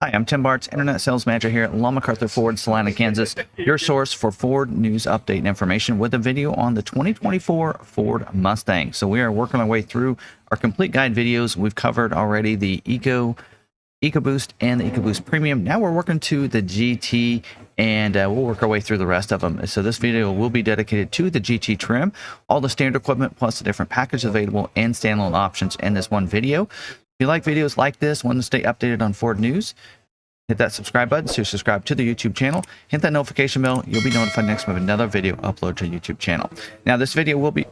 Hi, I'm Tim Bartz, Internet Sales Manager here at McArthur Ford, Salina, Kansas, your source for Ford news update and information with a video on the 2024 Ford Mustang. So we are working our way through our complete guide videos. We've covered already the EcoBoost and the EcoBoost Premium. Now we're working to the GT, and we'll work our way through the rest of them. So this video will be dedicated to the GT trim, all the standard equipment, plus the different packages available and standalone options in this one video. If you like videos like this, want to stay updated on Ford news, hit that subscribe button to subscribe to the YouTube channel. Hit that notification bell. You'll be notified next time of another video upload to the YouTube channel. Now, this video will be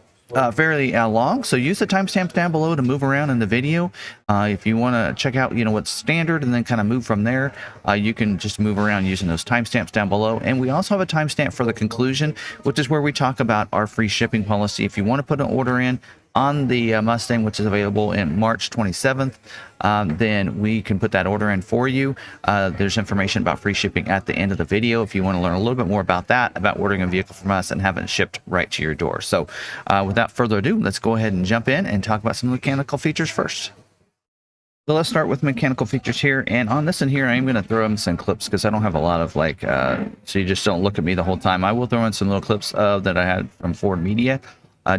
fairly long, so use the timestamps down below to move around in the video. If you want to check out, what's standard and then kind of move from there, you can just move around using those timestamps down below. And we also have a timestamp for the conclusion, which is where we talk about our free shipping policy. If you want to put an order in on the Mustang, which is available in March 27th, then we can put that order in for you. There's information about free shipping at the end of the video if you want to learn a little bit more about that, about ordering a vehicle from us and having it shipped right to your door. So without further ado, let's go ahead and jump in and talk about some mechanical features first. So let's start with mechanical features here. And on this one here, I'm going to throw in some clips because I don't have a lot of so you just don't look at me the whole time. I will throw in some little clips that I had from Ford Media.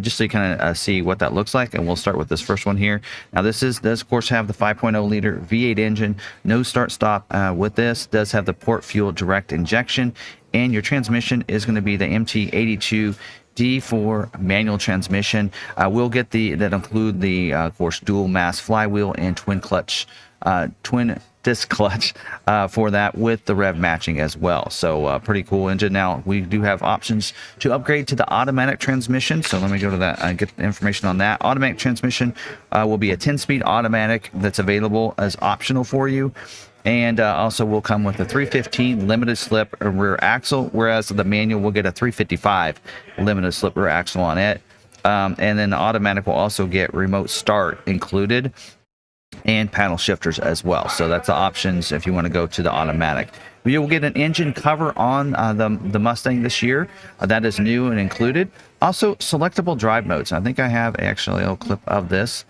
Just so you kind of see what that looks like. And we'll start with this first one here. Now, this does, of course, have the 5.0 liter V8 engine. No start-stop with this. Does have the port fuel direct injection. And your transmission is going to be the MT82 D4 manual transmission. We'll get that include the, of course, dual mass flywheel and twin disc clutch for that, with the rev matching as well. So pretty cool engine. Now we do have options to upgrade to the automatic transmission. So let me go to that and get the information on that. Automatic transmission will be a 10-speed automatic that's available as optional for you. And also will come with a 315 limited slip rear axle, whereas the manual will get a 355 limited slip rear axle on it. And then the automatic will also get remote start included, and paddle shifters as well. So that's the options if you want to go to the automatic. You will get an engine cover on the Mustang this year. That is new and included. Also, selectable drive modes. I think I have actually a clip of this.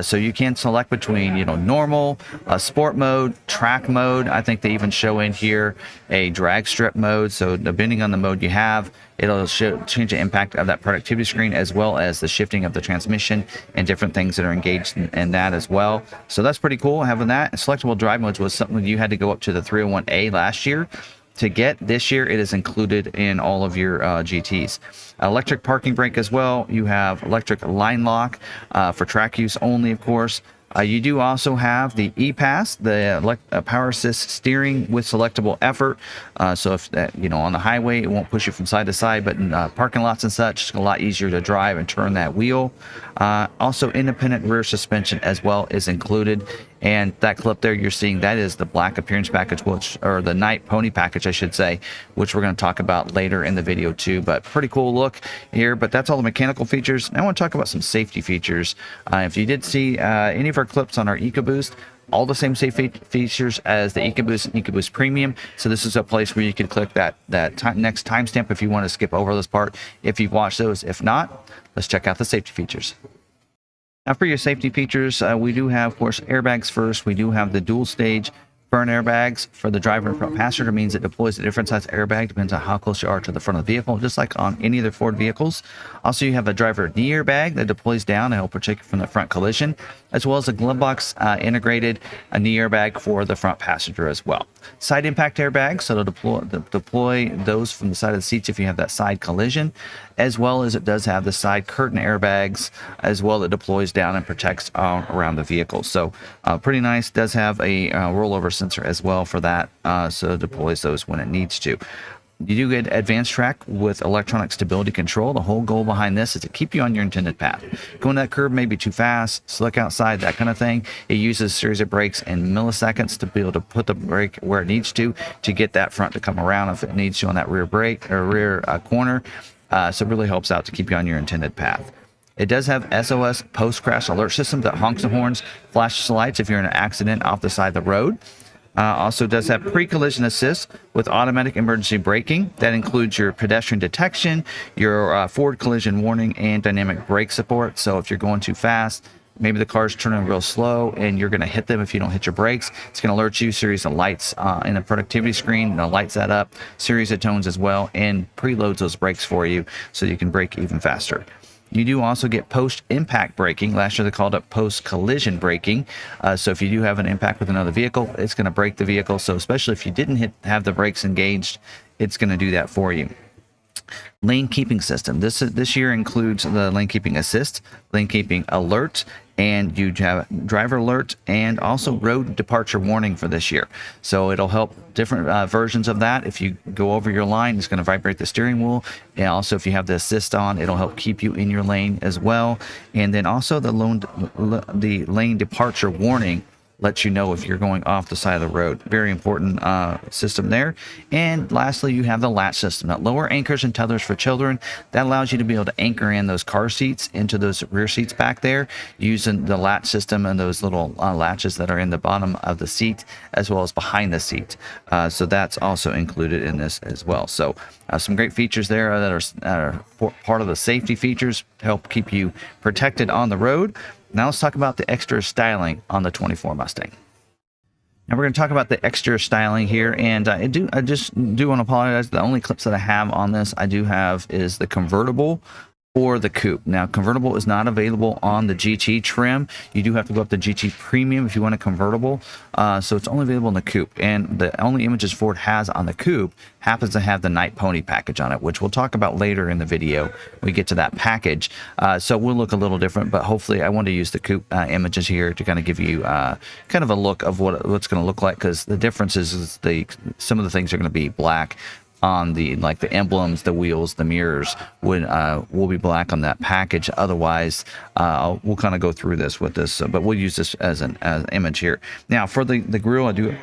So you can select between, normal, sport mode, track mode. I think they even show in here a drag strip mode. So depending on the mode you have, it'll change the impact of that productivity screen, as well as the shifting of the transmission and different things that are engaged in that as well. So that's pretty cool having that. Selectable drive modes was something you had to go up to the 301A last year to get. This year it is included in all of your GTs. Electric parking brake as well. You have electric line lock for track use only, of course. You do also have the E-Pass, the power assist steering with selectable effort. So if that, on the highway, it won't push you from side to side, but in parking lots and such, it's a lot easier to drive and turn that wheel. Also, independent rear suspension as well is included. And that clip there you're seeing, that is the black appearance package, or the Nite pony package, I should say, which we're going to talk about later in the video too. But pretty cool look here. But that's all the mechanical features. Now I want to talk about some safety features. If you did see any of our clips on our EcoBoost, all the same safety features as the EcoBoost and EcoBoost Premium. So this is a place where you can click that next timestamp if you want to skip over this part, if you've watched those. If not, let's check out the safety features. Now, for your safety features, we do have, of course, airbags first. We do have the dual stage front airbags for the driver and front passenger. Means it deploys a different size airbag, depends on how close you are to the front of the vehicle, just like on any other Ford vehicles. Also, you have a driver knee airbag that deploys down and will protect you from the front collision, as well as a glove box integrated knee airbag for the front passenger as well. Side impact airbags, so it'll deploy those from the side of the seats if you have that side collision, as well as it does have the side curtain airbags as well that deploys down and protects around the vehicle. So pretty nice. Does have a rollover sensor as well for that, so it deploys those when it needs to. You do get advanced track with electronic stability control. The whole goal behind this is to keep you on your intended path. Going that curb may be too fast, slick outside, that kind of thing. It uses a series of brakes in milliseconds to be able to put the brake where it needs to get that front to come around if it needs to on that rear brake or rear corner. So it really helps out to keep you on your intended path. It does have SOS post-crash alert system that honks the horns, flashes the lights if you're in an accident off the side of the road. Also does have pre-collision assist with automatic emergency braking. That includes your pedestrian detection, your forward collision warning, and dynamic brake support. So if you're going too fast, maybe the car's turning real slow and you're going to hit them if you don't hit your brakes. It's going to alert you, series of lights in the productivity screen, lights that up, series of tones as well, and preloads those brakes for you so you can brake even faster. You do also get post-impact braking. Last year they called it post-collision braking. So if you do have an impact with another vehicle, it's going to brake the vehicle. So especially if you didn't have the brakes engaged, it's going to do that for you. Lane keeping system. This year includes the lane keeping assist, lane keeping alert, and you have driver alert and also road departure warning for this year. So it'll help different versions of that. If you go over your line, it's going to vibrate the steering wheel. And also if you have the assist on, it'll help keep you in your lane as well. And then also the lane departure warning lets you know if you're going off the side of the road. Very important system there. And lastly, you have the latch system. That lower anchors and tethers for children. That allows you to be able to anchor in those car seats into those rear seats back there using the latch system and those little latches that are in the bottom of the seat as well as behind the seat. So that's also included in this as well. So some great features there that are part of the safety features to help keep you protected on the road. Now let's talk about the extra styling on the 24 Mustang. Now we're going to talk about the extra styling here, and I just do want to apologize. The only clips that I have on this is the convertible or the coupe. Now convertible is not available on the GT trim. You do have to go up to GT Premium if you want a convertible. So it's only available in the coupe, and the only images Ford has on the coupe happens to have the Nite Pony package on it, which we'll talk about later in the video when we get to that package. So we'll look a little different, but hopefully I want to use the coupe images here to kind of give you kind of a look of what it's going to look like, because the difference is some of the things are going to be black on the emblems, the wheels, the mirrors will be black on that package. Otherwise, we'll kind of go through this with this, but we'll use this as an image here. Now for the grille, I do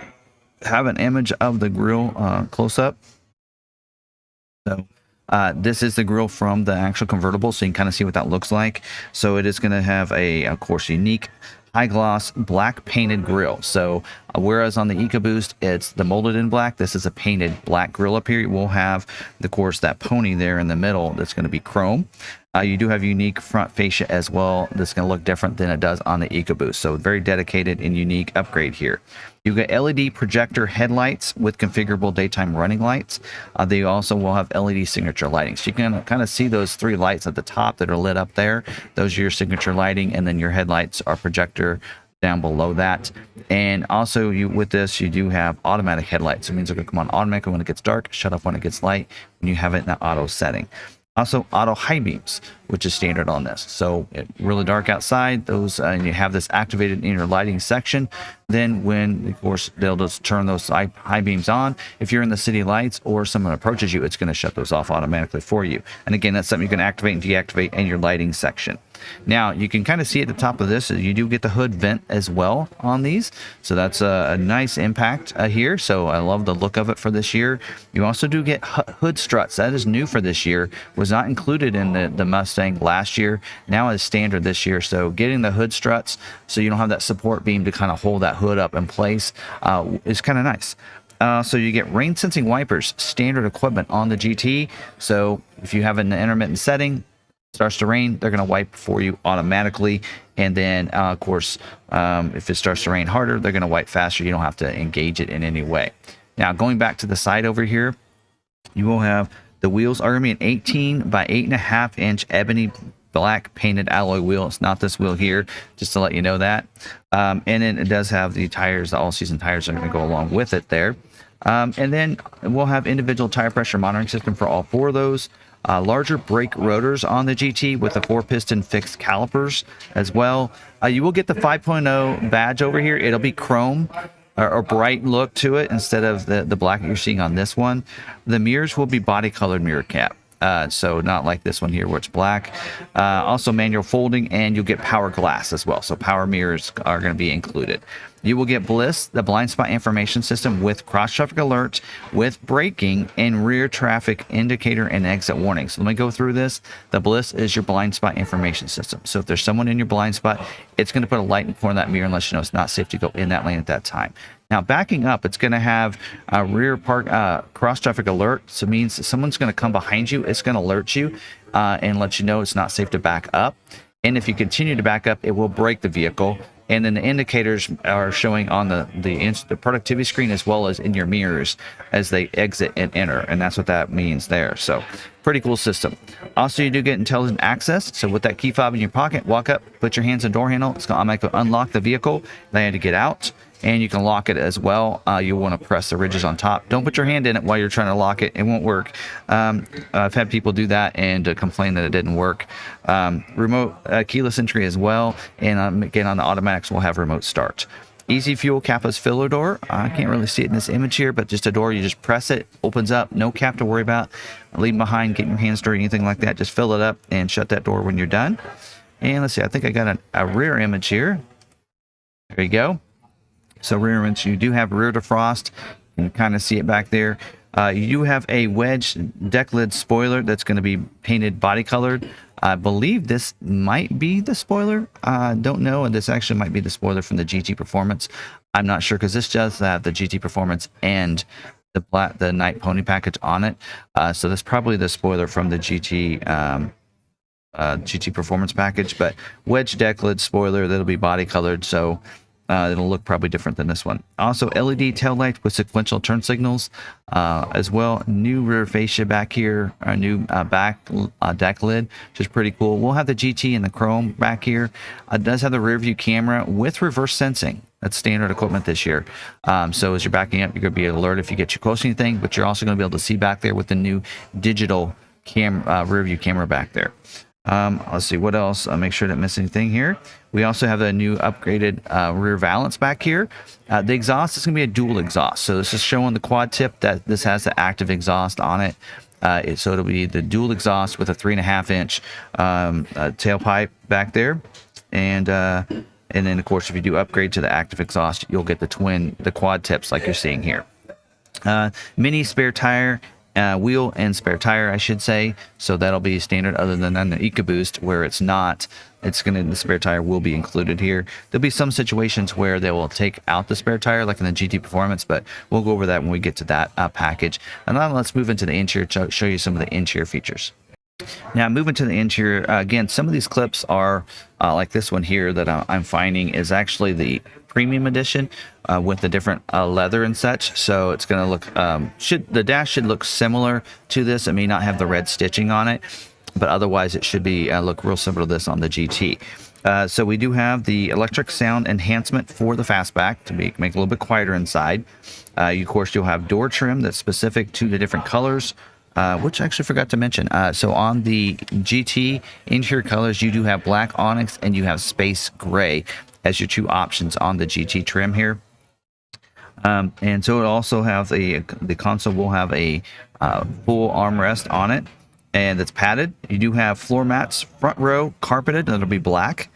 have an image of the grille close up. So this is the grille from the actual convertible, so you can kind of see what that looks like. So it is going to have of course, unique high gloss black painted grille. So whereas on the EcoBoost it's the molded in black, this is a painted black grille up here. We'll have, of course, that pony there in the middle that's going to be chrome. You do have unique front fascia as well that's going to look different than it does on the EcoBoost. So very dedicated and unique upgrade here. You get LED projector headlights with configurable daytime running lights. They also will have LED signature lighting. So you can kind of see those three lights at the top that are lit up there. Those are your signature lighting, and then your headlights are projector down below that. And also with this, you do have automatic headlights. It means they're going to come on automatically when it gets dark, shut off when it gets light, when you have it in the auto setting. Also auto high beams, which is standard on this. So really dark outside, those and you have this activated in your lighting section. Then when, of course, they'll just turn those high beams on. If you're in the city lights or someone approaches you, it's going to shut those off automatically for you. And again, that's something you can activate and deactivate in your lighting section. Now you can kind of see at the top of this, you do get the hood vent as well on these. So that's a nice impact here. So I love the look of it for this year. You also do get hood struts. That is new for this year. Was not included in the Mustang last year. Now is standard this year. So getting the hood struts so you don't have that support beam to kind of hold that hood up in place is kind of nice. So you get rain sensing wipers, standard equipment on the GT. So if you have an intermittent setting, starts to rain, they're going to wipe for you automatically. And then of course, if it starts to rain harder, they're going to wipe faster. You don't have to engage it in any way. Now going back to the side over here, you will have the wheels are going to be an 18 by 8.5 inch ebony black painted alloy wheel. It's not this wheel here, just to let you know that. And then it does have the tires, the all-season tires are going to go along with it there. And then we'll have individual tire pressure monitoring system for all four of those. Larger brake rotors on the GT with the 4-piston fixed calipers as well. You will get the 5.0 badge over here. It'll be chrome or bright look to it instead of the black that you're seeing on this one. The mirrors will be body colored mirror cap. So not like this one here where it's black. Also manual folding, and you'll get power glass as well. So power mirrors are going to be included. You will get Bliss, the blind spot information system with cross traffic alert, with braking and rear traffic indicator and exit warning. So let me go through this. The Bliss is your blind spot information system. So if there's someone in your blind spot, it's going to put a light in the corner of that mirror and let you know it's not safe to go in that lane at that time. Now backing up, it's going to have a rear park cross traffic alert. So it means someone's going to come behind you. It's going to alert you and let you know it's not safe to back up. And if you continue to back up, it will brake the vehicle. And then the indicators are showing on the productivity screen as well as in your mirrors as they exit and enter. And that's what that means there. So pretty cool system. Also, you do get intelligent access. So with that key fob in your pocket, walk up, put your hands on the door handle. It's going to automatically unlock the vehicle. Then you have to get out. And you can lock it as well. You want to press the ridges on top. Don't put your hand in it while you're trying to lock it. It won't work. I've had people do that and complain that it didn't work. Remote keyless entry as well. And again, on the automatics, we'll have remote start. Easy fuel capless filler door. I can't really see it in this image here, but just a door. You just press it, opens up. No cap to worry about. Leave behind, getting your hands dirty, anything like that. Just fill it up and shut that door when you're done. And let's see. I think I got a rear image here. There you go. So rear image, you do have rear defrost. You can kind of see it back there. You do have a wedge deck lid spoiler that's going to be painted body colored. I believe this might be the spoiler. Don't know, and this actually might be the spoiler from the GT Performance. I'm not sure because this does have the GT Performance and the Nite Pony package on it. So that's probably the spoiler from the GT Performance package. But wedge deck lid spoiler that'll be body colored. So it'll look probably different than this one. Also, LED tail light with sequential turn signals as well. New rear fascia back here, a new back deck lid, which is pretty cool. We'll have the GT and the chrome back here. It does have the rear view camera with reverse sensing. That's standard equipment this year. So as you're backing up, you're going to be alert if you get too close to anything, but you're also going to be able to see back there with the new digital rear view camera back there. Let's see what else. I'll make sure I didn't miss anything here. We also have a new upgraded rear valance back here. The exhaust is going to be a dual exhaust. So this is showing the quad tip that this has the active exhaust on it. So it'll be the dual exhaust with a 3.5-inch tailpipe back there. And then, of course, if you do upgrade to the active exhaust, you'll get the quad tips like you're seeing here. Mini spare tire. Wheel and spare tire, I should say. So that'll be standard other than on the EcoBoost where it's not. The spare tire will be included here. There'll be some situations where they will take out the spare tire, like in the GT Performance, but we'll go over that when we get to that package. And now let's move into the interior to show you some of the interior features. Now, moving to the interior, again, some of these clips are like this one here that I'm finding is actually the premium edition with the different leather and such. So it's going to look, the dash should look similar to this. It may not have the red stitching on it, but otherwise it should be look real similar to this on the GT. So we do have the electric sound enhancement for the fastback to make it a little bit quieter inside. Of course, you'll have door trim that's specific to the different colors. Which I actually forgot to mention. So on the GT interior colors, you do have black onyx and you have space gray as your two options on the GT trim here. And so it also have the console will have a full armrest on it, and it's padded. You do have floor mats, front row carpeted, and it'll be black.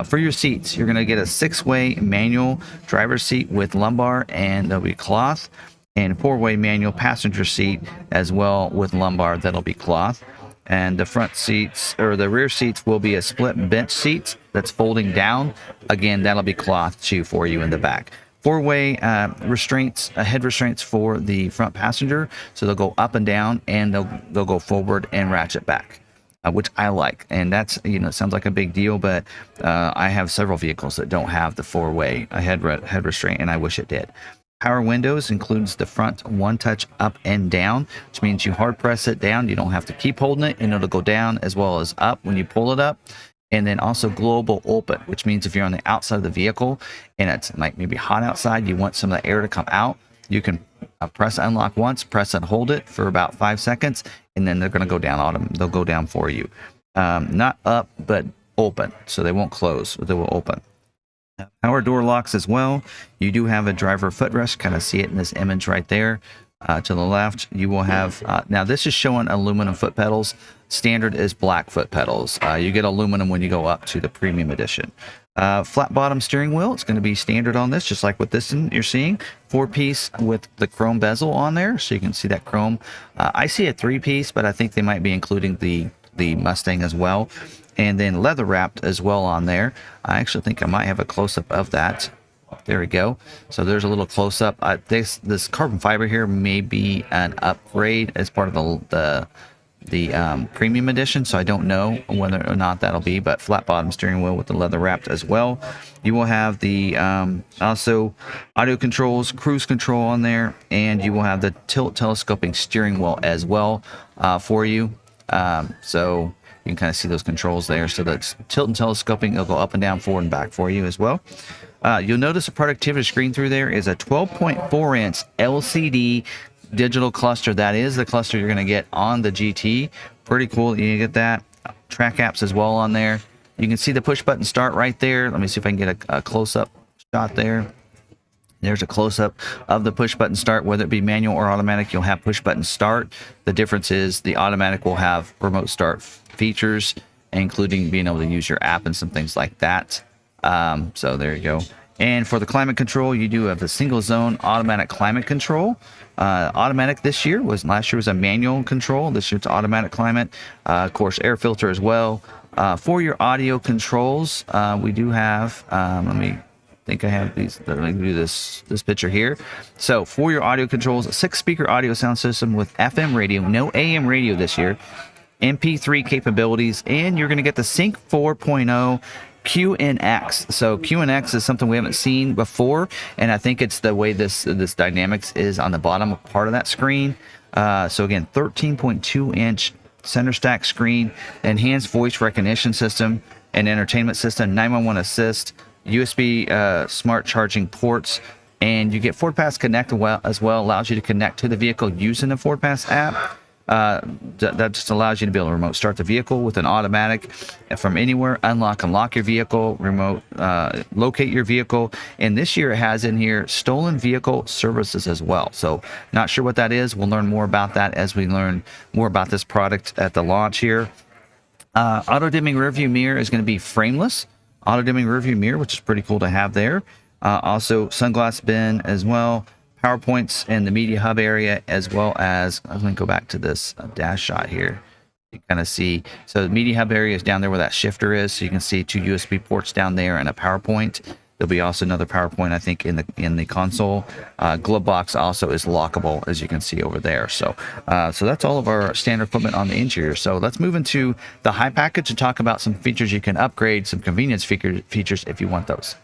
For your seats, you're going to get a 6-way manual driver's seat with lumbar, and there'll be cloth. And 4-way manual passenger seat as well with lumbar, that'll be cloth. And the front seats or the rear seats will be a split bench seat that's folding down. Again, that'll be cloth too for you in the back. 4-way restraints, head restraints for the front passenger, so they'll go up and down, and they'll go forward and ratchet back, which I like. And that's, it sounds like a big deal, but I have several vehicles that don't have the 4-way head restraint, and I wish it did. Power windows includes the front one-touch up and down, which means you hard press it down. You don't have to keep holding it, and it'll go down as well as up when you pull it up. And then also global open, which means if you're on the outside of the vehicle and it's like maybe hot outside, you want some of the air to come out, you can press unlock once, press and hold it for about 5 seconds, and then they're going to go down. They'll go down for you. Not up, but open, so they won't close. They will open. Power door locks as well. You do have a driver footrest. Kind of see it in this image right there. To the left, you will have, now this is showing aluminum foot pedals. Standard is black foot pedals. You get aluminum when you go up to the premium edition. Flat bottom steering wheel. It's going to be standard on this, just like what this you're seeing. 4-piece with the chrome bezel on there, so you can see that chrome. I see a 3-piece, but I think they might be including the Mustang as well. And then leather wrapped as well on there. I actually think I might have a close-up of that. There we go. So there's a little close-up. This carbon fiber here may be an upgrade as part of the premium edition, so I don't know whether or not that'll be, but flat bottom steering wheel with the leather wrapped as well. You will have the also audio controls, cruise control on there, and you will have the tilt telescoping steering wheel as well for you. So you can kind of see those controls there. So that's tilt and telescoping. It'll go up and down, forward and back for you as well. You'll notice the productivity screen through there is a 12.4 inch LCD digital cluster. That is the cluster you're going to get on the GT. Pretty cool. You get that. Track apps as well on there. You can see the push button start right there. Let me see if I can get a close-up shot there. There's a close-up of the push button start. Whether it be manual or automatic, you'll have push button start. The difference is the automatic will have remote start features, including being able to use your app and some things like that. So there you go. And for the climate control, you do have the single zone automatic climate control. Automatic last year was a manual control. This year it's automatic climate. Of course, air filter as well. For your audio controls, we do have, let me think I have these. Let me do this picture here. So for your audio controls, a 6-speaker audio sound system with FM radio, no AM radio this year, MP3 capabilities, and you're going to get the Sync 4.0 QNX. So QNX is something we haven't seen before, and I think it's the way this dynamics is on the bottom part of that screen. So again, 13.2 inch center stack screen, enhanced voice recognition system, and entertainment system, 911 assist, USB smart charging ports, and you get FordPass Connect as well. Allows you to connect to the vehicle using the FordPass app. That just allows you to be able to remote start the vehicle with an automatic from anywhere, unlock and lock your vehicle, remote locate your vehicle, and this year it has in here stolen vehicle services as well. So not sure what that is. We'll learn more about that as we learn more about this product at the launch here. Auto dimming rearview mirror is going to be frameless auto dimming rearview mirror, which is pretty cool to have there. Also sunglass bin as well. PowerPoints in the media hub area, as well as, I'm going to go back to this dash shot here. You kind of see, so the media hub area is down there where that shifter is. So you can see 2 USB ports down there and a PowerPoint. There'll be also another PowerPoint, I think, in the console. Glove box also is lockable, as you can see over there. So that's all of our standard equipment on the interior. So let's move into the high package and talk about some features you can upgrade, some convenience features if you want those.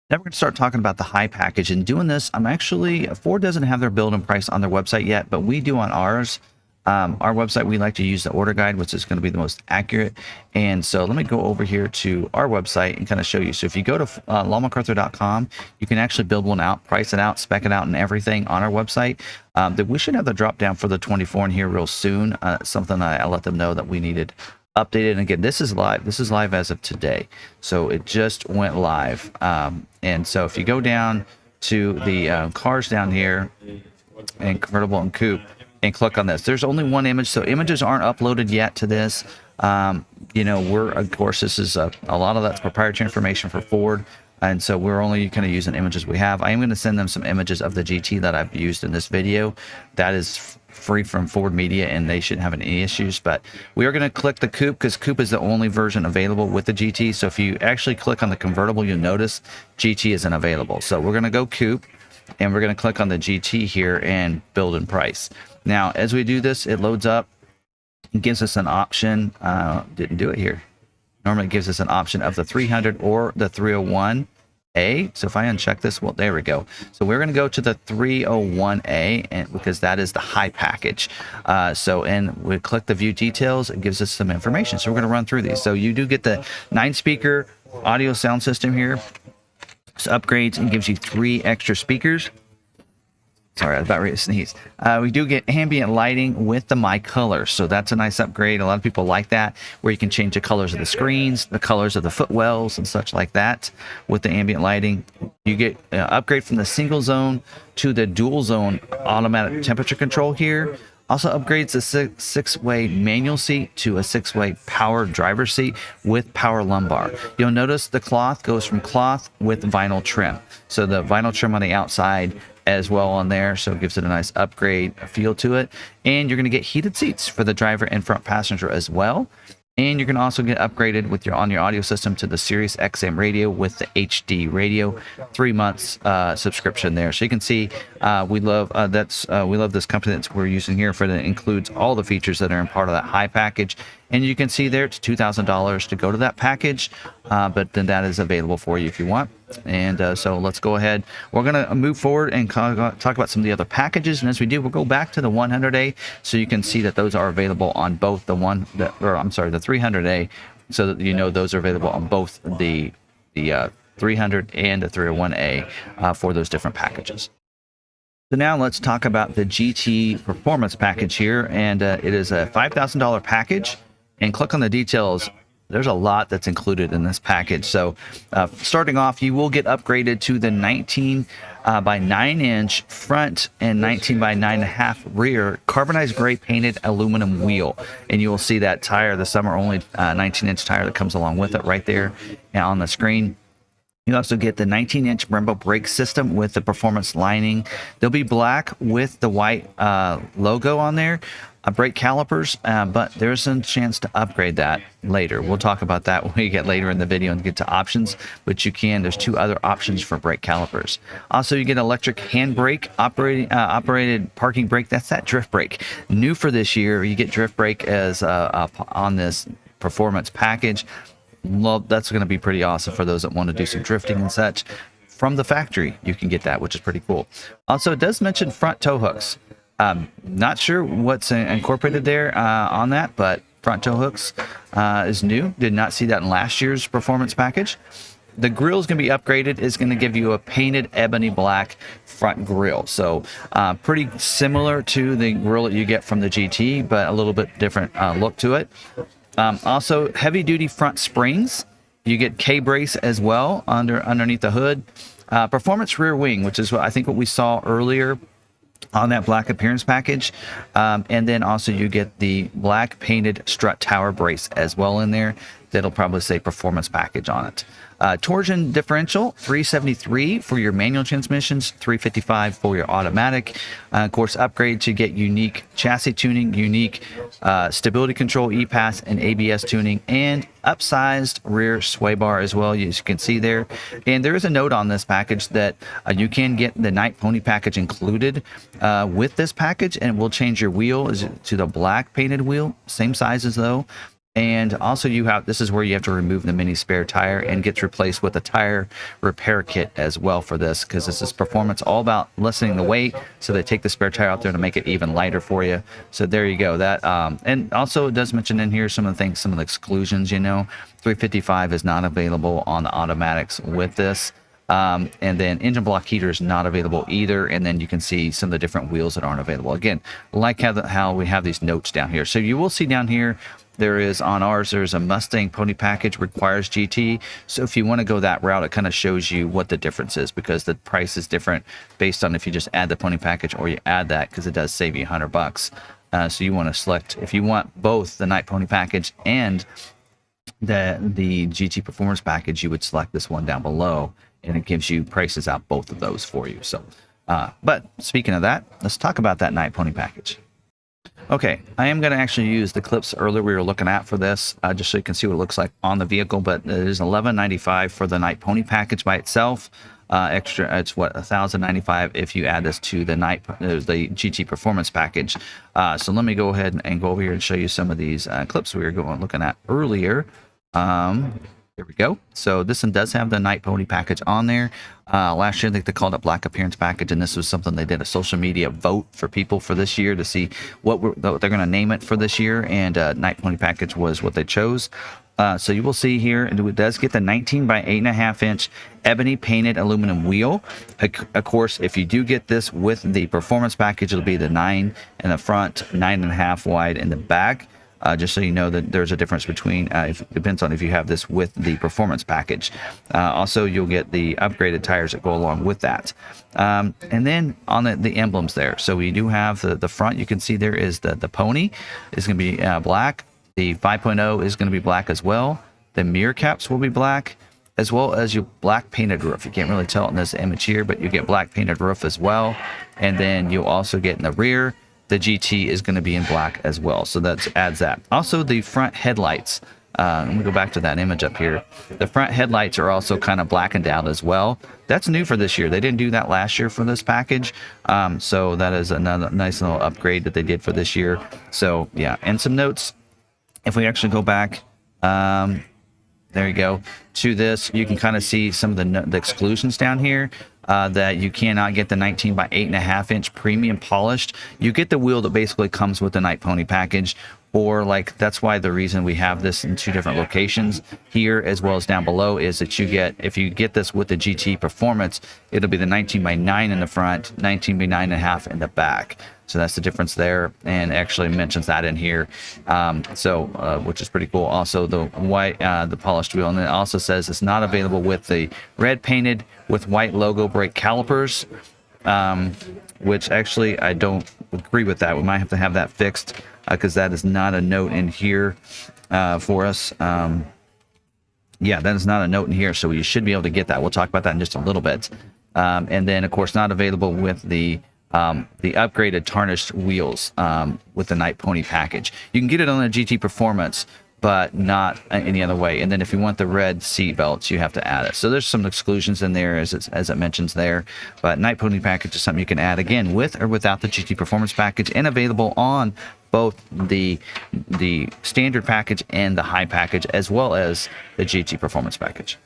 Now we're going to start talking about the high package, and doing this, Ford doesn't have their build and price on their website yet, but we do on ours. Our website, we like to use the order guide, which is going to be the most accurate. And so let me go over here to our website and kind of show you. So if you go to lawmacarthur.com, you can actually build one out, price it out, spec it out, and everything on our website. That we should have the drop down for the 24 in here real soon. Something I let them know that we needed updated. And again, this is live. This is live as of today. So it just went live. And so if you go down to the cars down here and convertible and coupe and click on this, there's only one image. So images aren't uploaded yet to this. Of course, this is a lot of that's proprietary information for Ford. And so we're only kind of using images we have. I am going to send them some images of the GT that I've used in this video. That is free from Ford Media, and they shouldn't have any issues. But we are going to click the coupe, because coupe is the only version available with the GT. So if you actually click on the convertible, you'll notice GT isn't available. So we're going to go coupe, and we're going to click on the GT here and build and price. Now, as we do this, it loads up and gives us an option. Didn't do it here. Normally it gives us an option of the 300 or the 301A. So if I uncheck this, well, there we go. So we're going to go to the 301A, and because that is the high package. And we click the view details. It gives us some information. So we're going to run through these. So you do get the 9-speaker audio sound system here. So upgrades and gives you 3 extra speakers. Sorry, I was about ready to sneeze. We do get ambient lighting with the My Color, so that's a nice upgrade. A lot of people like that, where you can change the colors of the screens, the colors of the footwells, and such like that with the ambient lighting. You get upgrade from the single zone to the dual zone automatic temperature control here. Also upgrades the 6-way manual seat to a 6-way power driver seat with power lumbar. You'll notice the cloth goes from cloth with vinyl trim. So the vinyl trim on the outside as well on there, so it gives it a nice upgrade feel to it. And you're going to get heated seats for the driver and front passenger as well. And you can also get upgraded with your audio system to the Sirius XM radio with the HD radio, 3 months subscription there. So you can see we love this company that we're using here for that includes all the features that are in part of that high package. And you can see there it's $2,000 to go to that package, but then that is available for you if you want. And so let's go ahead. We're going to move forward and talk about some of the other packages. And as we do, we'll go back to the 100A so you can see that those are available on both the 300A, so that you know those are available on both the 300 and the 301A for those different packages. So now let's talk about the GT Performance package here, and it is a $5,000 package. And click on the details. There's a lot that's included in this package. So starting off, you will get upgraded to the 19 by 9 inch front and 19 by 9.5 rear carbonized gray painted aluminum wheel. And you will see that tire, the summer only 19-inch tire that comes along with it right there on the screen. You also get the 19-inch Brembo brake system with the performance lining. They'll be black with the white logo on there. Brake calipers, but there's a chance to upgrade that later. We'll talk about that when we get later in the video and get to options, but there's 2 other options for brake calipers. Also, you get electric handbrake, operated parking brake. That's that drift brake. New for this year, you get drift brake as on this performance package. Well, that's going to be pretty awesome for those that want to do some drifting and such. From the factory, you can get that, which is pretty cool. Also, it does mention front tow hooks. Not sure what's incorporated there on that, but front tow hooks is new. Did not see that in last year's performance package. The grill is going to be upgraded. It's going to give you a painted ebony black front grill. So pretty similar to the grill that you get from the GT, but a little bit different look to it. Also, heavy duty front springs. You get K-brace as well underneath the hood. Performance rear wing, which is what we saw earlier on that black appearance package. And then also you get the black painted strut tower brace as well in there. That'll probably say performance package on it. Torsion differential, 373 for your manual transmissions, 355 for your automatic. Of course, upgrade to get unique chassis tuning, unique stability control, E-Pass, and ABS tuning, and upsized rear sway bar as well, as you can see there. And there is a note on this package that you can get the Nite Pony package included with this package, and we'll change your wheel to the black painted wheel, same sizes though. And also this is where you have to remove the mini spare tire and gets replaced with a tire repair kit as well for this, because this is performance all about lessening the weight. So they take the spare tire out there to make it even lighter for you. So there you go. That and also it does mention in here some of the exclusions. 355 is not available on the automatics with this. And then engine block heater is not available either. And then you can see some of the different wheels that aren't available. Again, like how we have these notes down here. So you will see down here, there's a Mustang pony package requires GT. So if you want to go that route, it kind of shows you what the difference is, because the price is different based on if you just add the pony package or you add that, because it does save you $100. So you want to select, if you want both the Nite Pony package and the GT Performance package, you would select this one down below, and it gives you prices out both of those for you. So, but speaking of that, let's talk about that Nite Pony package. Okay, I am going to actually use the clips earlier we were looking at for this, just so you can see what it looks like on the vehicle. But it is $11.95 for the Nite Pony package by itself. Extra, it's what, $1,095 if you add this to the the GT Performance package. So let me go ahead and go over here and show you some of these clips we were looking at earlier. Here we go. So this one does have the Nite Pony package on there. Last year, I think they called it Black Appearance package, and this was something they did a social media vote for people for this year to see what they're going to name it for this year, and Nite Pony package was what they chose. So you will see here, it does get the 19 by 8.5 inch ebony painted aluminum wheel. Of course, if you do get this with the performance package, it'll be the 9 in the front, 9.5 wide in the back. Just so you know that there's a difference between, it depends on if you have this with the performance package. Also, you'll get the upgraded tires that go along with that. And then on the emblems there. So we do have the front, you can see there is the pony is going to be black. The 5.0 is going to be black as well. The mirror caps will be black, as well as your black painted roof. You can't really tell it in this image here, but you get black painted roof as well. And then you'll also get in the rear the GT is going to be in black as well. So that adds that. Also, the front headlights. Let me go back to that image up here. The front headlights are also kind of blackened out as well. That's new for this year. They didn't do that last year for this package. So that is another nice little upgrade that they did for this year. So yeah, and some notes. If we actually go back, there you go, to this, you can kind of see some of the exclusions down here. That you cannot get the 19 by 8.5 inch premium polished. You get the wheel that basically comes with the Nite Pony package, or like that's why the reason we have this in 2 different locations here as well as down below is that you get, if you get this with the GT Performance, it'll be the 19 by 9 in the front, 19 by 9.5 in the back. So that's the difference there, and actually mentions that in here. Which is pretty cool. Also, the white, the polished wheel, and it also says it's not available with the red painted with white logo brake calipers, which actually I don't agree with that. We might have that fixed because that is not a note in here for us. Yeah, that is not a note in here, so you should be able to get that. We'll talk about that in just a little bit. And then, of course, not available with the upgraded tarnished wheels with the Nite Pony package. You can get it on the GT Performance, but not any other way. And then if you want the red seat belts, you have to add it. So there's some exclusions in there as it mentions there. But Nite Pony package is something you can add, again, with or without the GT Performance package, and available on both the standard package and the high package, as well as the GT Performance package.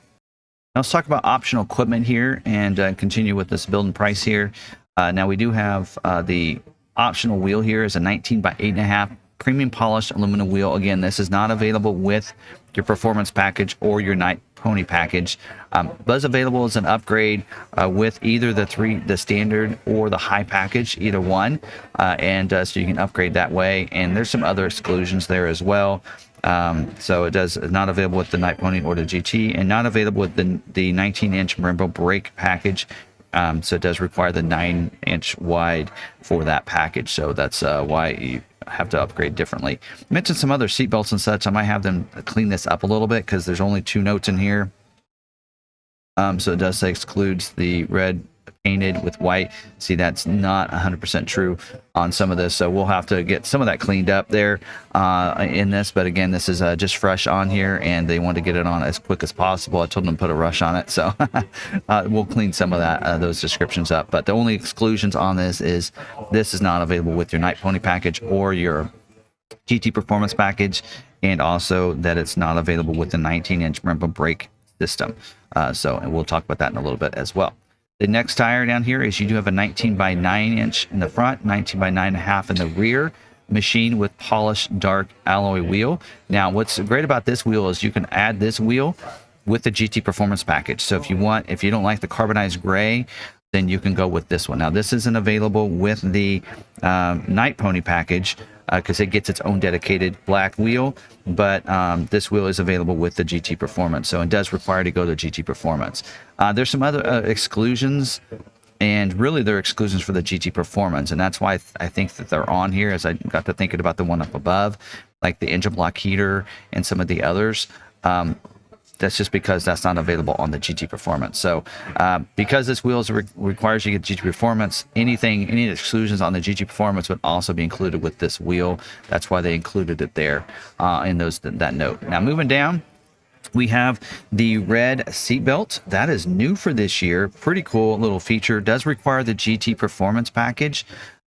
Now let's talk about optional equipment here and continue with this build and price here. Now we do have the optional wheel here is a 19 by 8.5 premium polished aluminum wheel. Again, this is not available with your performance package or your Nite Pony package, but is available as an upgrade with either the standard or the high package, either one, so you can upgrade that way. And there's some other exclusions there as well. So it does not available with the Nite Pony or the GT, and not available with the 19-inch Brembo brake package. So it does require the 9-inch wide for that package. So that's why you have to upgrade differently. Mentioned some other seat belts and such. I might have them clean this up a little bit because there's only 2 notes in here. So it does say excludes the red painted with white. See, that's not 100% true on some of this, so we'll have to get some of that cleaned up there in this. But again, this is just fresh on here, and they want to get it on as quick as possible. I told them to put a rush on it, so we'll clean some of that those descriptions up. But the only exclusions on this is not available with your Nite Pony package or your GT Performance package, and also that it's not available with the 19-inch Brembo brake system. And we'll talk about that in a little bit as well. The next tire down here is you do have a 19 by 9 inch in the front, 19 by 9.5 in the rear, machine with polished dark alloy wheel. Now, what's great about this wheel is you can add this wheel with the GT Performance package. So if you don't like the carbonized gray, then you can go with this one. Now, this isn't available with the Nite Pony package because it gets its own dedicated black wheel, but this wheel is available with the GT Performance, so it does require to go to GT Performance. There's some other exclusions, and really they're exclusions for the GT Performance, and that's why I think that they're on here, as I got to thinking about the one up above, like the engine block heater and some of the others. That's just because that's not available on the GT Performance. So because this wheel requires you to get GT Performance, any exclusions on the GT Performance would also be included with this wheel. That's why they included it there in that note. Now moving down, we have the red seatbelt. That is new for this year. Pretty cool little feature. Does require the GT Performance package.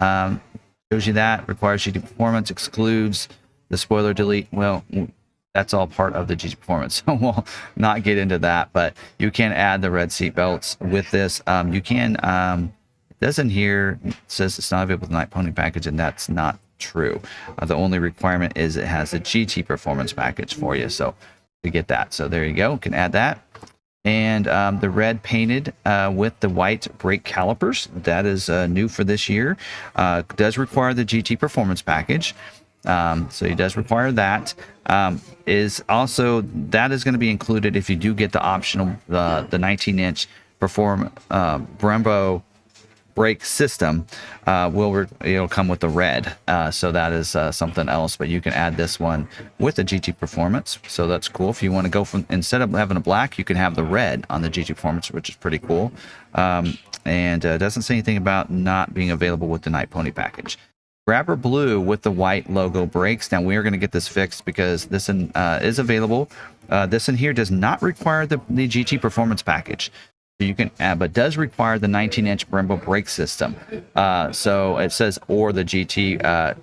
Shows you that. Requires GT Performance. Excludes the spoiler delete. Well, that's all part of the GT Performance, so we'll not get into that. But you can add the red seat belts with this. You can. It does in here, it says it's not available with the Nite Pony package, and that's not true. The only requirement is it has the GT Performance package for you, so you get that. So there you go. You can add that. And the red painted with the white brake calipers. That is new for this year. Does require the GT Performance package. So he does require that. Is also, that is going to be included if you do get the optional the 19-inch Brembo brake system. It'll come with the red, so that is something else. But you can add this one with the GT Performance, so that's cool. If you want to go from, instead of having a black, you can have the red on the GT Performance, which is pretty cool. And doesn't say anything about not being available with the Nite Pony package. grabber blue with the white logo brakes. Now we are going to get this fixed because this is available. This in here does not require the GT Performance package. You can add, but does require the 19-inch Brembo brake system. So it says, or the GT,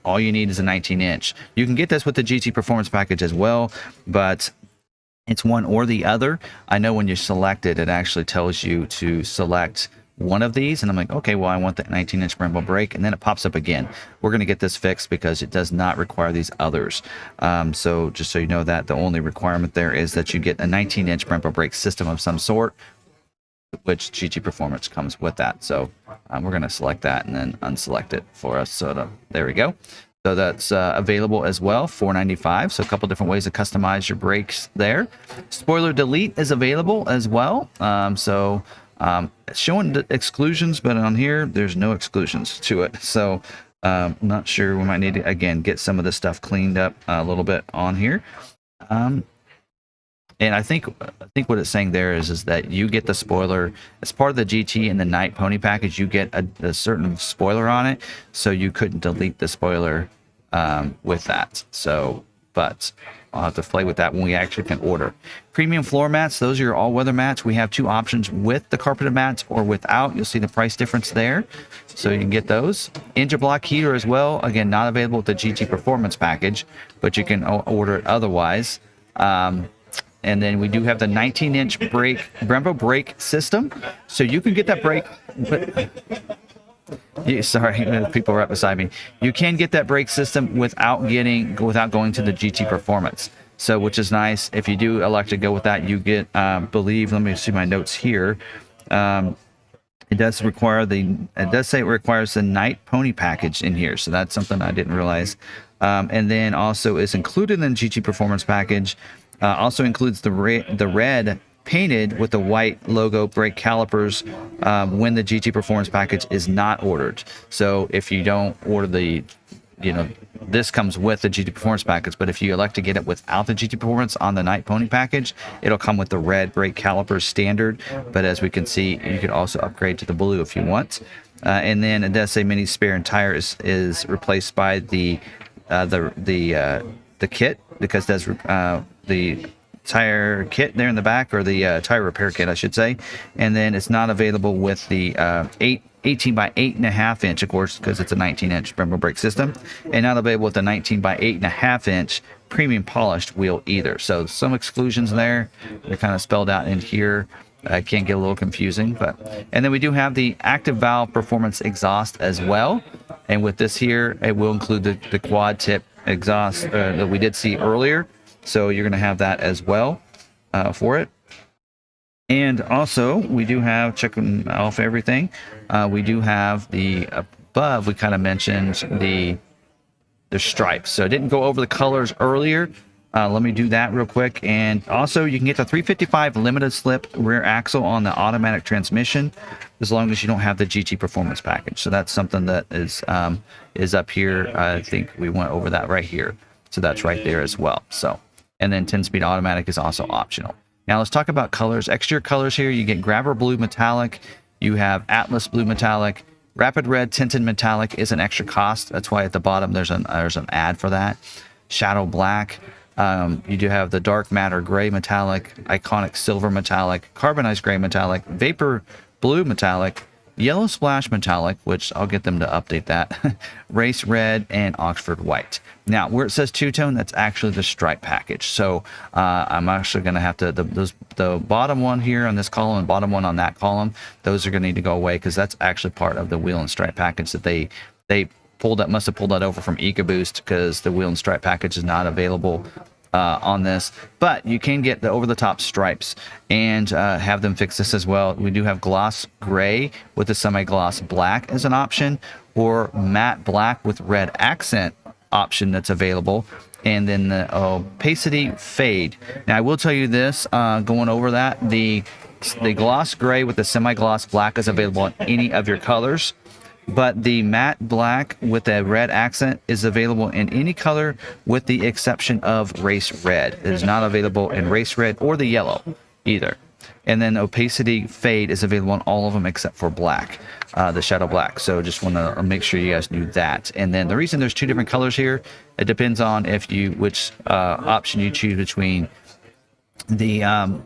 all you need is a 19-inch. You can get this with the GT Performance package as well, but it's one or the other. I know when you select it, it actually tells you to select one of these, and I'm like, okay, well, I want the 19-inch Brembo brake, and then it pops up again. We're going to get this fixed because it does not require these others. So just so you know that the only requirement there is that you get a 19-inch Brembo brake system of some sort, which GT Performance comes with that. So we're going to select that and then unselect it for us. So there we go. So that's available as well, $495. So a couple different ways to customize your brakes there. Spoiler delete is available as well. It's showing the exclusions, but on here, there's no exclusions to it. So I'm not sure. We might need to, again, get some of this stuff cleaned up a little bit on here. And I think what it's saying there is that you get the spoiler as part of the GT and the Nite Pony package. You get a certain spoiler on it, so you couldn't delete the spoiler with that. So, but I'll have to play with that when we actually can order. Premium floor mats, those are your all-weather mats. We have two options with the carpeted mats or without. You'll see the price difference there, so you can get those. Engine block heater as well. Again, not available with the GT Performance package, but you can order it otherwise. And then we do have the 19-inch Brembo brake system. So you can get that brake. Sorry, people right beside me. You can get that brake system without going to the GT Performance. So, which is nice. If you do elect to go with that, you get, let me see my notes here. It does say it requires the Nite Pony package in here. So that's something I didn't realize. And then also is included in the GT Performance package. Also includes the red painted with the white logo brake calipers when the GT Performance package is not ordered. So if you don't order this comes with the GT Performance package, but if you elect to get it without the GT Performance on the Nite Pony package, it'll come with the red brake calipers standard. But as we can see, you could also upgrade to the blue if you want. And then it does say mini spare and tire is replaced by the kit, because there's the tire kit there in the back, or the tire repair kit, I should say. And then it's not available with the 18 by 8.5 inch, of course, because it's a 19-inch Brembo brake system, and not available with the 19 by 8.5 inch premium polished wheel either. So some exclusions there. They're kind of spelled out in here. Can get a little confusing, and then we do have the active valve performance exhaust as well. And with this here, it will include the quad tip exhaust that we did see earlier. So you're going to have that as well for it. And also, we do have, checking off everything, we do have the above, we kind of mentioned the stripes. So I didn't go over the colors earlier. Let me do that real quick. And also, you can get the 355 limited slip rear axle on the automatic transmission, as long as you don't have the GT Performance package. So that's something that is up here. I think we went over that right here. So that's right there as well. So, and then 10-speed automatic is also optional. Now let's talk about colors. Exterior colors here, you get Grabber Blue Metallic, you have Atlas Blue Metallic, Rapid Red Tinted Metallic is an extra cost. That's why at the bottom there's an ad for that. Shadow Black. You do have the Dark Matter Gray Metallic, Iconic Silver Metallic, Carbonized Gray Metallic, Vapor Blue Metallic, Yellow Splash Metallic, which I'll get them to update that, Race Red, and Oxford White. Now, where it says two-tone, that's actually the stripe package. So I'm actually going to have to, the bottom one here on this column and bottom one on that column, those are going to need to go away, because that's actually part of the wheel and stripe package that they must have pulled that over from EcoBoost, because the wheel and stripe package is not available on this. But you can get the over-the-top stripes and have them fix this as well. We do have gloss gray with the semi-gloss black as an option, or matte black with red accent option that's available, and then the opacity fade. Now I will tell you this, going over that, the gloss gray with the semi-gloss black is available on any of your colors, but the matte black with a red accent is available in any color with the exception of Race Red. It is not available in Race Red or the yellow either. And then opacity fade is available on all of them except for black, the shadow black. So just want to make sure you guys knew that. And then the reason there's two different colors here, it depends on which option you choose between the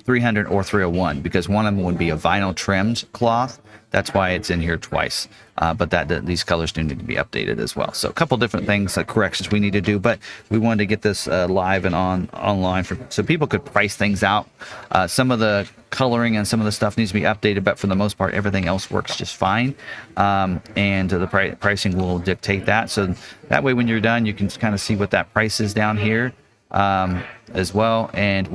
300 or 301, because one of them would be a vinyl trimmed cloth. That's why it's in here twice. But these colors do need to be updated as well. So a couple different things, corrections we need to do, but we wanted to get this live and online so people could price things out. Some of the coloring and some of the stuff needs to be updated, but for the most part, everything else works just fine. And the pricing will dictate that. So that way, when you're done, you can kind of see what that price is down here as well. And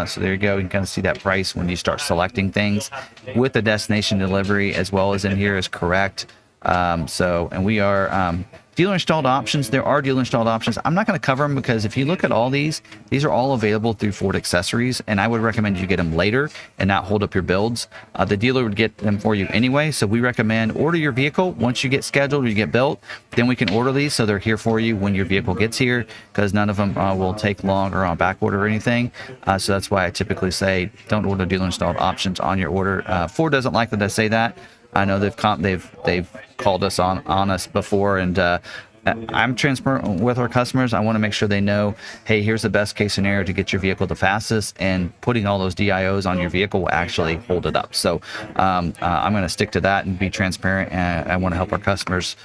so there you go, you can kind of see that price when you start selecting things with the destination delivery as well as in here is correct. And we are dealer installed options. There are dealer installed options. I'm not going to cover them because if you look at all these are all available through Ford Accessories, and I would recommend you get them later and not hold up your builds. The dealer would get them for you anyway, so we recommend order your vehicle once you get scheduled or you get built. Then we can order these so they're here for you when your vehicle gets here, because none of them will take long or on back order or anything. So that's why I typically say don't order dealer installed options on your order. Ford doesn't like that I say that. I know they've called us on us before, and I'm transparent with our customers. I want to make sure they know, hey, here's the best case scenario to get your vehicle the fastest, and putting all those DIOs on your vehicle will actually hold it up. So I'm going to stick to that and be transparent, and I want to help our customers.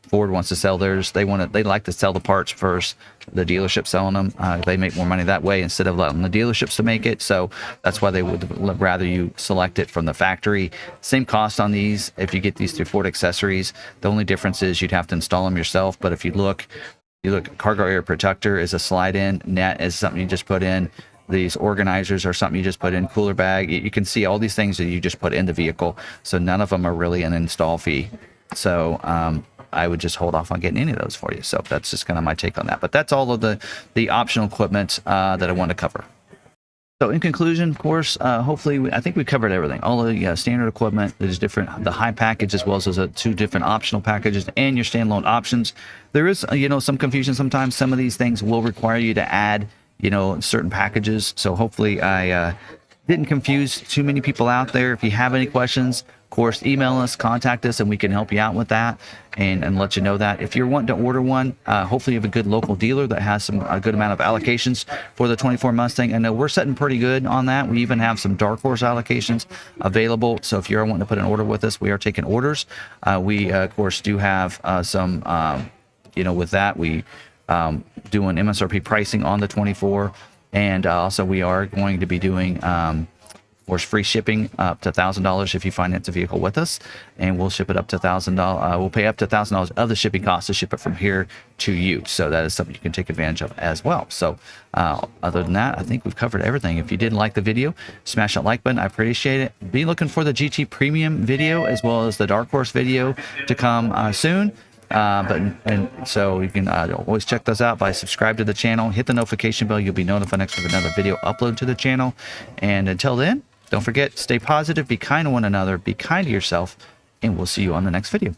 Ford wants to sell theirs. They like to sell the parts first. The dealership selling them, they make more money that way instead of letting the dealerships to make it. So that's why they would rather you select it from the factory. Same cost on these if you get these through Ford Accessories. The only difference is you'd have to install them yourself. But if you look, cargo area protector is a slide-in. Net is something you just put in. These organizers are something you just put in. Cooler bag. You can see all these things that you just put in the vehicle. So none of them are really an install fee. So I would just hold off on getting any of those for you. So that's just kind of my take on that. But that's all of the optional equipment that I want to cover. So in conclusion, of course, hopefully, I think we covered everything. All the standard equipment, there's the high package as well as those two different optional packages and your standalone options. There is, some confusion sometimes. Some of these things will require you to add, certain packages. So hopefully I didn't confuse too many people out there. If you have any questions, of course, email us, contact us, and we can help you out with that and let you know that. If you're wanting to order one, hopefully you have a good local dealer that has a good amount of allocations for the 24 Mustang. I know we're setting pretty good on that. We even have some dark horse allocations available. So if you're wanting to put an order with us, we are taking orders. We, of course, do have some, with that, we doing MSRP pricing on the 24. And also we are going to be doing of course, free shipping up to $1,000 if you finance a vehicle with us, and we'll ship it up to $1,000. We'll pay up to $1,000 of the shipping cost to ship it from here to you. So that is something you can take advantage of as well. So other than that, I think we've covered everything. If you did like the video, smash that like button. I appreciate it. Be looking for the GT Premium video as well as the Dark Horse video to come soon. So you can always check those out by subscribe to the channel, hit the notification bell. You'll be notified next with another video upload to the channel. And until then, don't forget, stay positive, be kind to one another, be kind to yourself, and we'll see you on the next video.